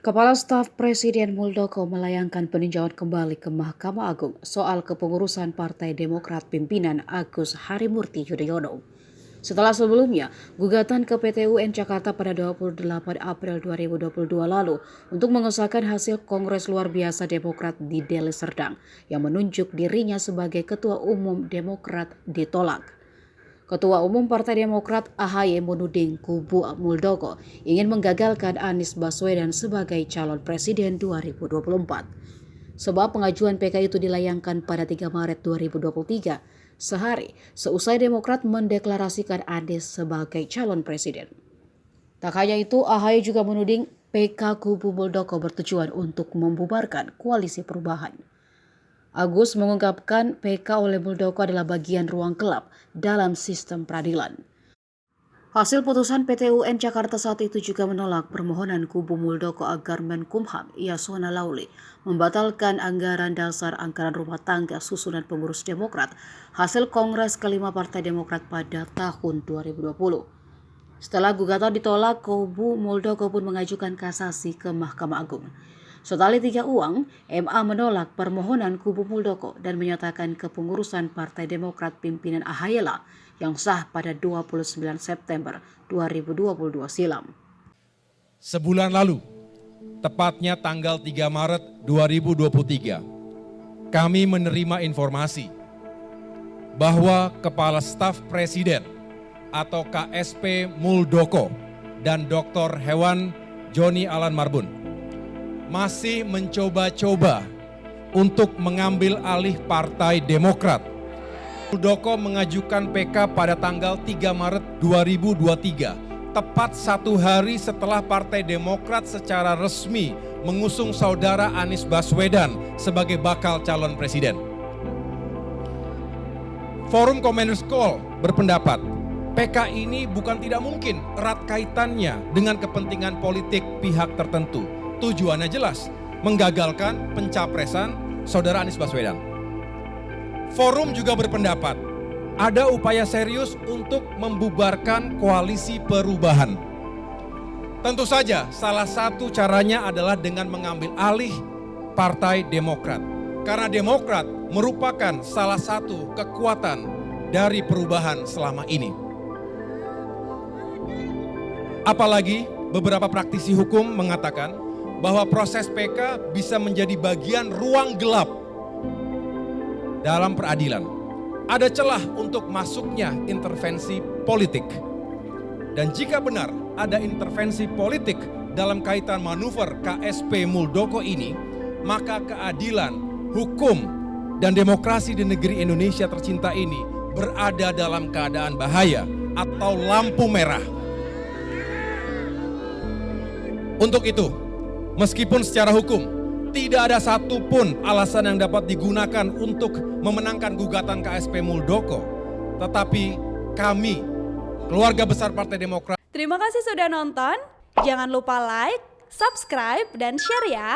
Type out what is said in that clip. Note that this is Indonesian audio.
Kepala Staf Presiden Muldoko melayangkan peninjauan kembali ke Mahkamah Agung soal kepengurusan Partai Demokrat pimpinan Agus Harimurti Yudhoyono. Setelah sebelumnya, gugatan ke PT UN Jakarta pada 28 April 2022 lalu untuk mengesahkan hasil Kongres Luar Biasa Demokrat di Deli Serdang yang menunjuk dirinya sebagai Ketua Umum Demokrat ditolak. Ketua Umum Partai Demokrat AHY menuding kubu Muldoko ingin menggagalkan Anies Baswedan sebagai calon presiden 2024. Sebab pengajuan PK itu dilayangkan pada 3 Maret 2023, sehari seusai Demokrat mendeklarasikan Anies sebagai calon presiden. Tak hanya itu, AHY juga menuding PK kubu Muldoko bertujuan untuk membubarkan koalisi perubahan. Agus mengungkapkan PK oleh Muldoko adalah bagian ruang gelap dalam sistem peradilan. Hasil putusan PT UN Jakarta saat itu juga menolak permohonan kubu Muldoko agar Menkumham Yasona Lauli membatalkan anggaran dasar anggaran rumah tangga susunan pengurus Demokrat hasil Kongres kelima Partai Demokrat pada tahun 2020. Setelah gugatan ditolak, kubu Muldoko pun mengajukan kasasi ke Mahkamah Agung. Setali 3 uang, MA menolak permohonan kubu Muldoko dan menyatakan kepengurusan Partai Demokrat pimpinan AHY yang sah pada 29 September 2022 silam. Sebulan lalu, tepatnya tanggal 3 Maret 2023, kami menerima informasi bahwa Kepala Staf Presiden atau KSP Muldoko dan Dr. Hewan Joni Alan Marbun masih mencoba-coba untuk mengambil alih Partai Demokrat. Muldoko mengajukan PK pada tanggal 3 Maret 2023, tepat 1 hari setelah Partai Demokrat secara resmi mengusung saudara Anies Baswedan sebagai bakal calon presiden. Forum Commoners Call berpendapat, PK ini bukan tidak mungkin erat kaitannya dengan kepentingan politik pihak tertentu. Tujuannya jelas, menggagalkan pencapresan saudara Anies Baswedan. Forum juga berpendapat, ada upaya serius untuk membubarkan koalisi perubahan. Tentu saja salah satu caranya adalah dengan mengambil alih Partai Demokrat. Karena Demokrat merupakan salah satu kekuatan dari perubahan selama ini. Apalagi beberapa praktisi hukum mengatakan bahwa proses PK bisa menjadi bagian ruang gelap dalam peradilan. Ada celah untuk masuknya intervensi politik. Dan jika benar ada intervensi politik dalam kaitan manuver KSP Muldoko ini, maka keadilan, hukum, dan demokrasi di negeri Indonesia tercinta ini berada dalam keadaan bahaya atau lampu merah. Untuk itu, meskipun secara hukum tidak ada satupun alasan yang dapat digunakan untuk memenangkan gugatan KSP Muldoko, tetapi kami, keluarga besar Partai Demokrat. Terima kasih sudah nonton, jangan lupa like, subscribe, dan share ya.